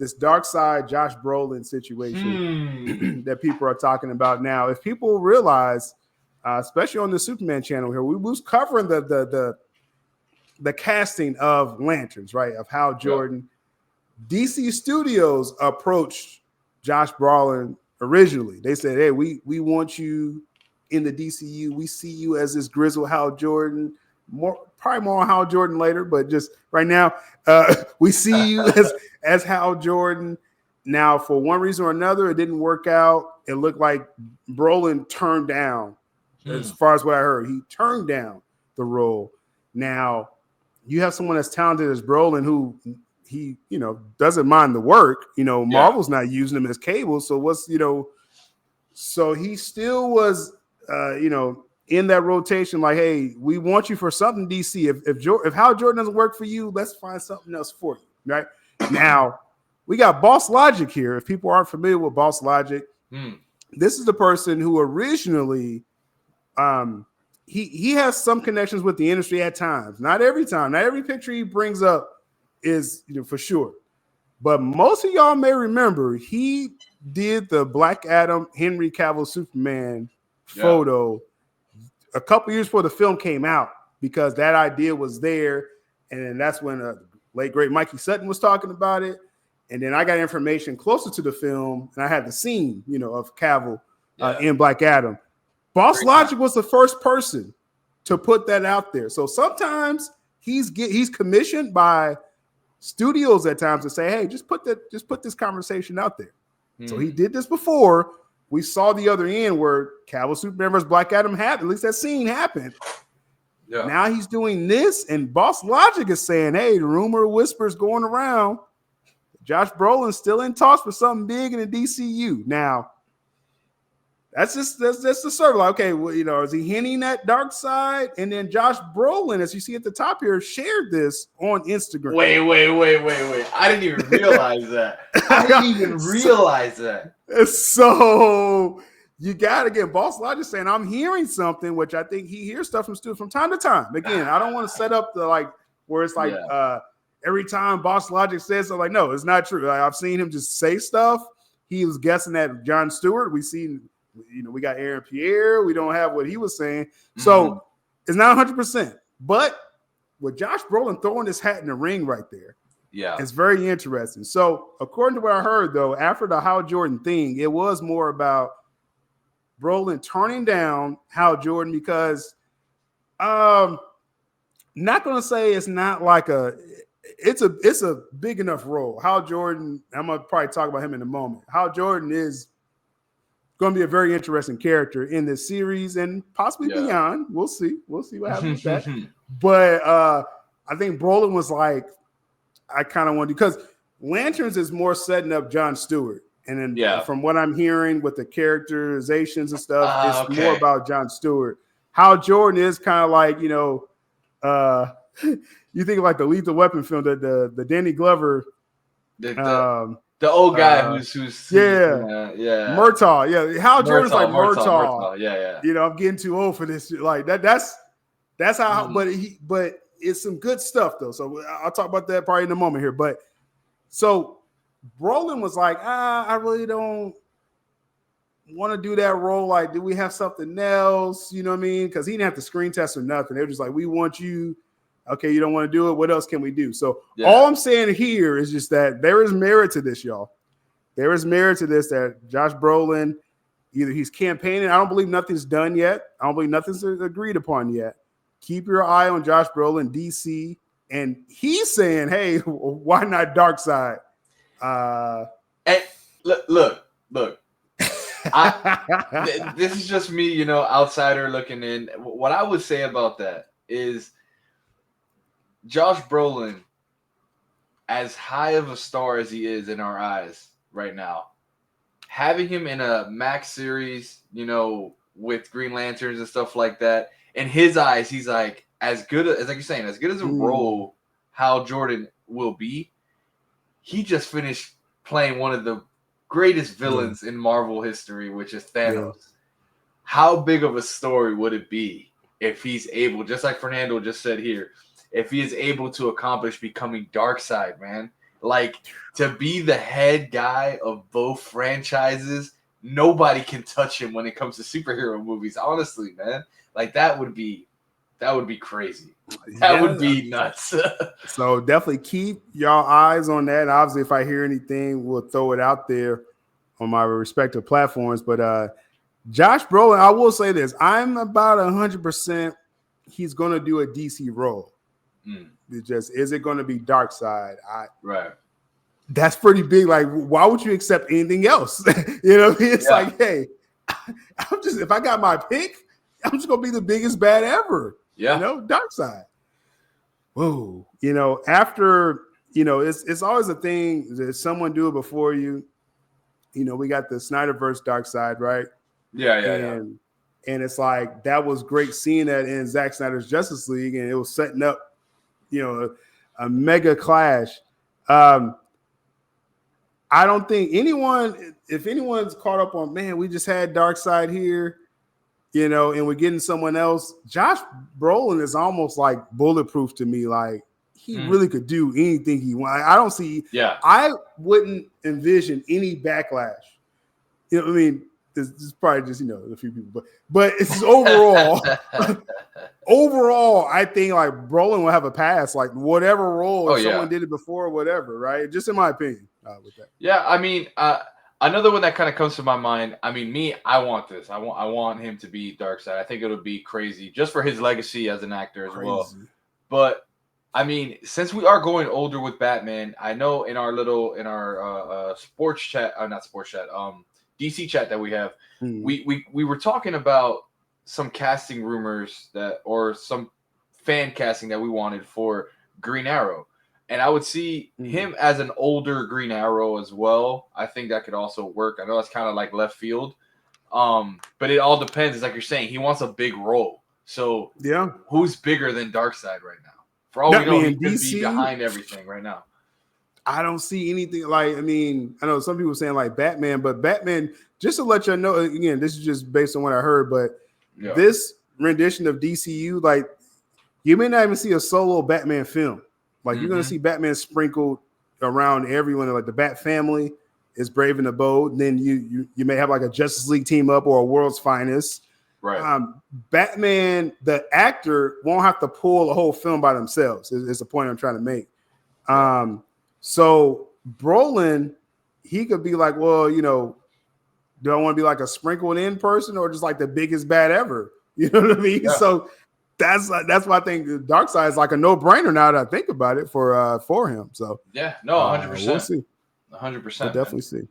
this DARKSEID Josh Brolin situation that people are talking about now. If people realize, especially on the Superman channel here, we was covering the casting of Lanterns, right? Of Hal Jordan. DC Studios approached Josh Brolin originally. They said, "Hey, we want you in the DCU. We see you as this grizzled Hal Jordan. Probably more on Hal Jordan later, but just right now, we see you as Hal Jordan." Now, for one reason or another, it didn't work out. It looked like Brolin turned down, as far as what I heard. He turned down the role. Now, you have someone as talented as Brolin who he, doesn't mind the work. Marvel's not using him as Cable, so so he still was, in that rotation, like, hey, we want you for something, DC. If Hal Jordan doesn't work for you, let's find something else for you. Right now, we got Boss Logic here. If people aren't familiar with Boss Logic, this is the person who originally, he has some connections with the industry at times. Not every time. Not every picture he brings up is for sure. But most of y'all may remember he did the Black Adam, Henry Cavill Superman photo a couple years before the film came out, because that idea was there. And then that's when late great Mikey Sutton was talking about it. And then I got information closer to the film, and I had the scene, of Cavill in Black Adam. Boss Logic was the first person to put that out there. So sometimes he's commissioned by studios at times to say, hey, just put this conversation out there. So he did this before. We saw the other end where Cavill Superman vs. Black Adam happened. At least that scene happened. Yeah. Now he's doing this, and Boss Logic is saying, hey, the rumor whispers going around, Josh Brolin's still in talks for something big in the DCU. Now, that's the circle. Okay, well, is he hinting at DARKSEID? And then Josh Brolin, as you see at the top here, shared this on Instagram. Wait. I didn't even realize that. So you got to get Boss Logic saying, I'm hearing something, which I think he hears stuff from time to time. Again, I don't want to set up where it's like every time Boss Logic says something, like, no, it's not true. I've seen him just say stuff. He was guessing at Jon Stewart. We seen, we got Aaron Pierre. We don't have what he was saying. So it's not 100%. But with Josh Brolin throwing his hat in the ring right there, it's very interesting. So according to what I heard, though, after the Hal Jordan thing, it was more about Brolin turning down Hal Jordan because not going to say it's not like it's a big enough role. Hal Jordan, I'm going to probably talk about him in a moment. Hal Jordan is going to be a very interesting character in this series and possibly beyond. We'll see what happens with that. But I think Brolin was like, I kind of want to, because Lanterns is more setting up Jon Stewart. And then from what I'm hearing with the characterizations and stuff, it's more about Jon Stewart. Hal Jordan is kind of like, you think of like the Lethal Weapon film, the Danny Glover. The old guy who's Murtaugh. Yeah, Hal Jordan's like Murtaugh. Yeah. I'm getting too old for this. Like that's how. But it's some good stuff though. So I'll talk about that probably in a moment here. But so Brolin was like, I really don't want to do that role. Like, do we have something else? You know what I mean? Because he didn't have to screen test or nothing. They were just like, we want you. Okay, you don't want to do it. What else can we do? So all I'm saying here is just that there is merit to this, y'all. There is merit to this, that Josh Brolin, either he's campaigning. I don't believe nothing's done yet. I don't believe nothing's agreed upon yet. Keep your eye on Josh Brolin, DC. And he's saying, hey, why not DARKSEID? And look. This is just me, outsider looking in. What I would say about that is Josh Brolin, as high of a star as he is in our eyes right now, having him in a Max series, with Green Lanterns and stuff like that, in his eyes, he's like, as good as a role Hal Jordan will be, he just finished playing one of the greatest villains in Marvel history, which is Thanos. Yeah. How big of a story would it be if he's able, just like Fernando just said here, if he is able to accomplish becoming DARKSEID, man? Like, to be the head guy of both franchises, nobody can touch him when it comes to superhero movies. Honestly, man, like that would be crazy. That would be nuts. So definitely keep y'all eyes on that. Obviously, if I hear anything, we'll throw it out there on my respective platforms. But Josh Brolin, I will say this: I'm about 100% he's going to do a DC role. It's just, is it going to be DARKSEID? Right. That's pretty big. Like, why would you accept anything else? You know, it's like, hey, if I got my pick, I'm just gonna be the biggest bad ever. Yeah. You know, DARKSEID. Whoa. You know, after, you know, it's always a thing that someone do it before you. You know, we got the Snyderverse DARKSEID, right? Yeah. And it's like, that was great seeing that in Zack Snyder's Justice League, and it was setting up, you know, a mega clash. I don't think if anyone's caught up on, man, we just had DARKSEID here, you know, and we're getting someone else. Josh Brolin is almost like bulletproof to me. Like, he really could do anything he wants. I don't see. Yeah. I wouldn't envision any backlash. You know what I mean? This is probably just, you know, a few people, but it's overall. Overall, I think like Brolin will have a pass, like whatever role, if someone did it before, whatever, right? Just in my opinion, with that. Yeah, I mean, another one that kind of comes to my mind. I mean, I want this. I want him to be DARKSEID. I think it would be crazy just for his legacy as an actor as well. But I mean, since we are going older with Batman, I know in our sports chat, not sports chat, DC chat that we have, we were talking about some casting rumors or some fan casting that we wanted for Green Arrow. And I would see him as an older Green Arrow as well. I think that could also work. I know that's kind of like left field. But it all depends. It's like you're saying, he wants a big role. So who's bigger than DARKSEID right now? For all we know, he could be behind everything right now. I don't see anything like, I mean, I know some people saying like Batman, but Batman, just to let you know, again, this is just based on what I heard, but this rendition of DCU, like, you may not even see a solo Batman film. Like, you're going to see Batman sprinkled around everyone. Like, the Bat family is brave and the bold. And then you may have like a Justice League team up or a World's Finest. Right. Batman, the actor, won't have to pull a whole film by themselves, is the point I'm trying to make. So Brolin, he could be like, well, you know, do I want to be like a sprinkled in person or just like the biggest bad ever? You know what I mean? Yeah. So that's why I think DARKSEID is like a no-brainer now that I think about it for him. So yeah, no, 100%. We'll see. 100%. We'll definitely see.